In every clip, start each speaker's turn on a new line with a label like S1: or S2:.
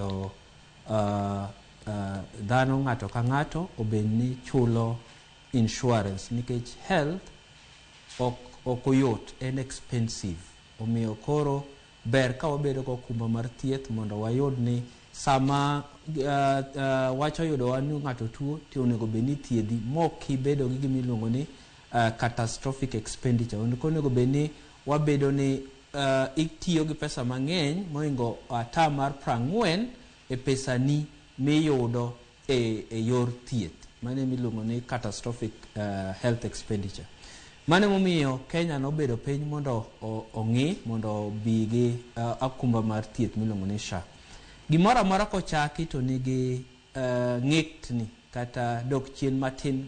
S1: mondo dhano ng'ato ka ng'ato obed ni chulo insurance nikech health ok oyot, en expensive. Omiyo koro ber ka wabedo go okumba mar thieth mondo wayud ni sama wacho yudo wa ni ng'ato tuo to onego bed ni thiedhi mok ibedo gi gima iluongo ni catastrophic expenditure. Onego bed ni wabedo ni itiyo gi pesa mang'eny moingo ata mar 40 e pesa ni miyudo e yor thieth. Mane miluongo ni catastrophic health expenditure. Mane momiyo Kenya nobedo piny mondo ong'i mondo bigi akumba mar thieth miluongo ni SHA. Gimora mora kochaki to nigi ng'ikni kata dok chien matin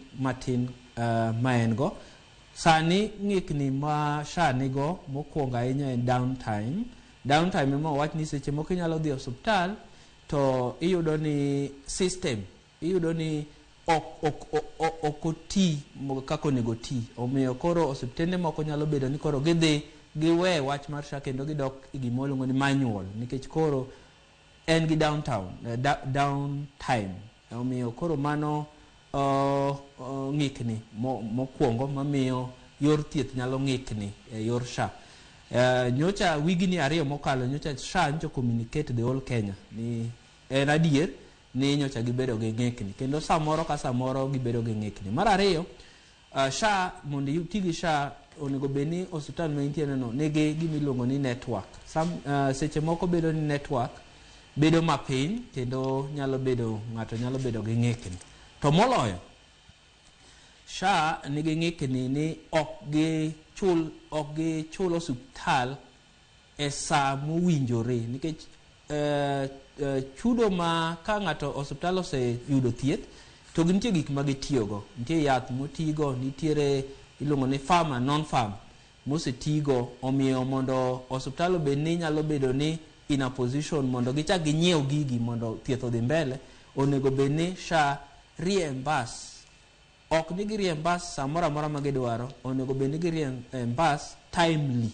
S1: ma en go. Sani ng'ikni ma SHA nigo mokwongo ahinya en downtime. Downtime ema wach ni seche moko inyalo dhi osiptal to iyudo ni system, iyudo ni ok oti kako onego ti. Omiyo koro osiptende moko nyalo bedo ni koro gidhi giwe wach mar SHA kendo gidok gima iluongo ni manual nikech koro en gi downtime. Omiyo koro mano ng'ikni mokwongo mamiyo yor thieth nyalo ng'ikni e yor SHA. Nyocha wigni 2 mokalo nyocha SHA nyocha communicate the whole Kenya ni en adier ni nyocha gibedo gi ng'ikni kendo samoro ka samoro gibedo gi ng'ikni. Mar ariyo, SHA mondo iti gi SHA onego bed ni osiptal ma intiere no nigi gima iluongo ni network. Seche moko bedo ni network bedo mapiny kendo ng'ato nyalo bedo gi ng'ikni. To moloyo SHA nigi ng'ikni ni ok gichul osiptal e saa mowinjore nikech chudo ma ka ng'ato osiptal oseyudo thieth to nitie gik ma gitiyogo. Nitie yath motigo, nitiere iluongo ni farm and non-farm mosetigo. Omiyo mondo osiptal obed ni nyalo bedo ni in a position mondo gichak ginyiew gigi mondo thieth odhi mbele, onego bed ni SHA reimburse. Ok ni gi reimburse samora mora ma gidwaro, onego bed ni gi reimburse timely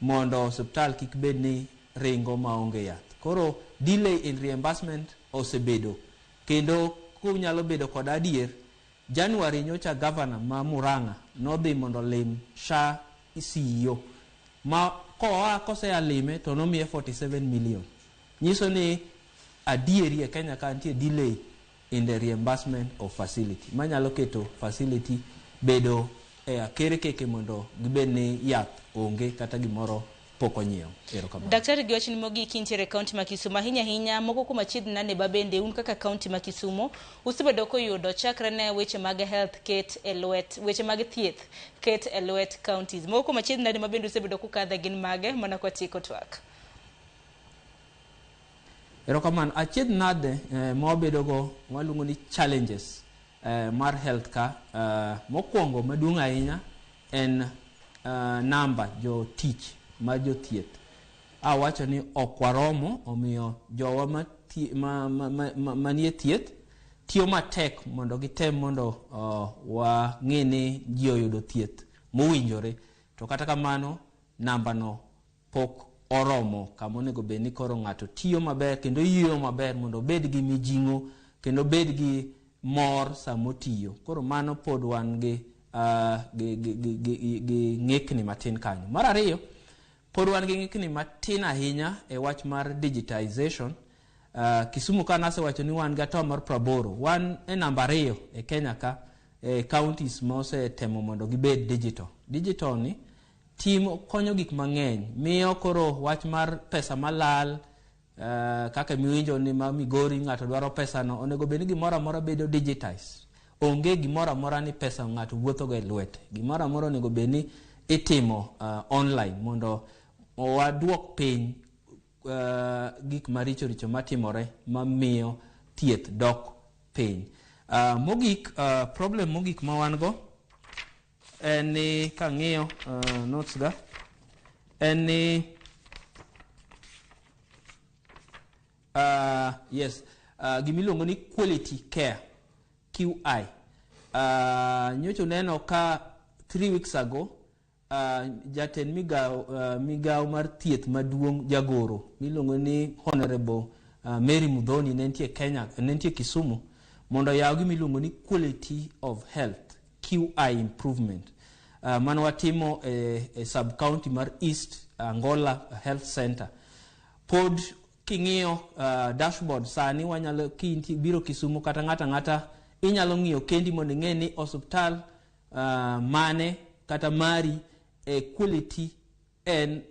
S1: mondo osiptal kik bed ni ringo maonge yath. Koro delay in reimbursement osebedo kendo kunyalo bedo kod adier. January nyocha governor ma Murang'a nodhi mondo lim SHA CEO ma kosea lime to nomiye 47 million. Nyiso ni adieri e Kenya ka nitie delay in the reimbursement of facility manyalo keto facility bedo kere keke mondo gibed ni yath onge kata gimoro pok onyiew.
S2: Daktari Giwachni mogik intiere kaunti ma Kisumu hinya moko kuma chiegni nane babende un kaka kaunti ma Kisumu usebedo koyudo chakre ne weche mag health ket e lwet weche mag thieth ket e lwet counties. Moko kuma chiegni nane babende usebedo kukadhe gin mage mana kwa tieko twak.
S1: Erokamano achiedh nade mawabedo go waluongo ni challenges mar health ka mokwongo maduong' ahinya en namba jo tich ma jo thieth. Wacho ni ok waromo, omiyo jowa manie thieth tiyo matek mondo gitem mondo wang'e ni ji oyudo thieth mowinjore. To kata kamano namba no pok oromo kama onego bed ni koro ng'ato tiyo maber kendo yiyo maber mondo bed gi mijing'o kendo bed gi mor samotiyo. Koro mano pod wan gi ng'ikni matin kanyo. Mar ariyo, pod wan gi ng'ikni matin ahinya e wach mar digitization. Kisumu ka nasewacho ni wan gi ato mar 80, wan e namba 2 e Kenya ka counties ma osetemo mondo gibed digital. Digital ni konyo gik mang'eny, miyo koro wach mar pesa malal kaka miwinjo ni ma Migori ng'ato dwaro pesa no, onego bed ni gimoro amora bedo digitized. Onge gimoro amora ni pesa ng'ato wuotho go e lwete. Gimoro amora onego bed ni itimo online mondo waduok piny gik maricho richo matimore mamiyo thieth dok piny. Mogik, problem mogik ma wan go en ni kang'iyo notes ga en ni gimiluongo ni quality care QI. Nyocho neno ka 3 weeks ago jaten migao mar thieth maduong' jagoro miluongo ni Honorable Mary Mudhoni nentie Kisumu mondo yaw gimiluongo ni quality of health QI improvement. Mano watimo e sub county mar East Ogolla Health Center. Pod king'iyo dashboard sani wanyalo kinti biro Kisumu kata ng'ata inyalo ng'iyo kendi mondo ing'e ni osuptal mane kata mari quality en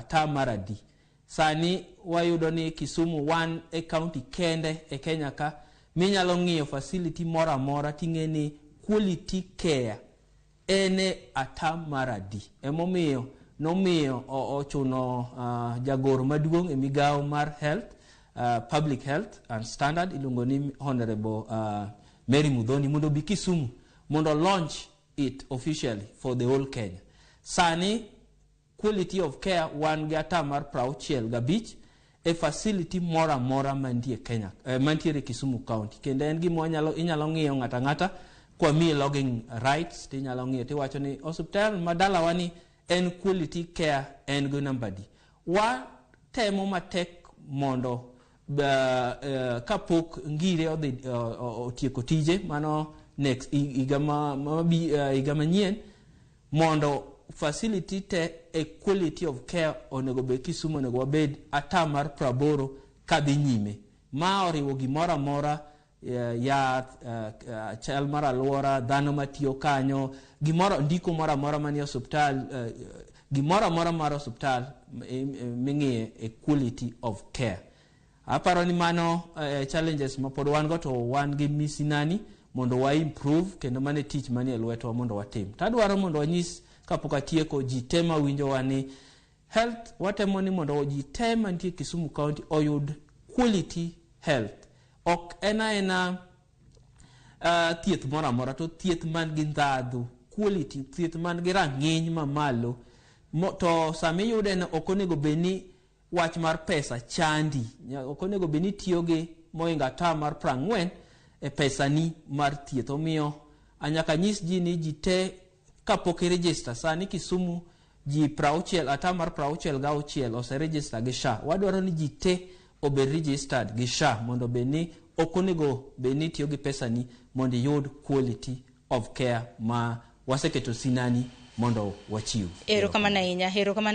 S1: tamaradi. Sani wayudo ni Kisumu wan e county kende e Kenya ka minyalo ng'iyo facility mora amora ting'e ni quality care ene atamaradi. Emomiyo nomiyo ochuno jagoro maduong' e migao mar health, public health and standard iluongo ni Honorable Mary Mudhoni mondo bi Kisumu mondo launch it officially for the whole Kenya. Sani quality of care wan gi atamar 65 e facility mora mora mantie Kenya, mantiere Kisumu County. Kendo en gimo inyalo ng'iyo ng'ata kwa mi logging rights tinyalo ng'iyo tiwacho ni hospital madala wani en quality care en go number di. Wa temo matek mondo kapok ngire otieko tije mano next higa manyien mondo facility te a quality of care onego be Kisumu onego wabed atamar 80 kadhi nyime ma oriwo gimora amora yath chal mar aluora dhano matiyo kanyo gimoro ndiko mora amora manie osuptal gimora amora mar osuptal ming'iye a quality of care. Aparo ni mano challenges ma pod wan go to wan gi misinani mondo wa improve kendo mane tich manie lweto mondo watim. Tadwaro mondo wanyis kapok atieko ji tema winjo wani health watemo ni mondo ji tema nitie Kisumu County oyud quality health. Ok ena thieth mora amora to thieth man gi ndhadhu, quality thieth man gi rang'iny mamalo to sami yude na okonego beni wach mar pesa chandi, okonego beni tiyo gi moinga atamar 40 e pesa ni mar thieth. Omiyo anyaka nyis ji ni ji te kapok register sani Kisumu ji 60 atamar 66 ose register gi SHA. Wadwaro ni ji te obed registered gi SHA mondo beni okonego beni tiyo gi pesa ni mondo yud quality of care ma waseketo sinani mondo wachiw.
S2: Ero kamana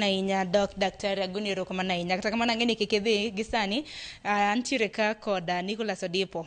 S2: inya Dr. Aguni ero kamana inya kata kamana ngeni kike dhi gisani antiere ka koda Nicholas Odipo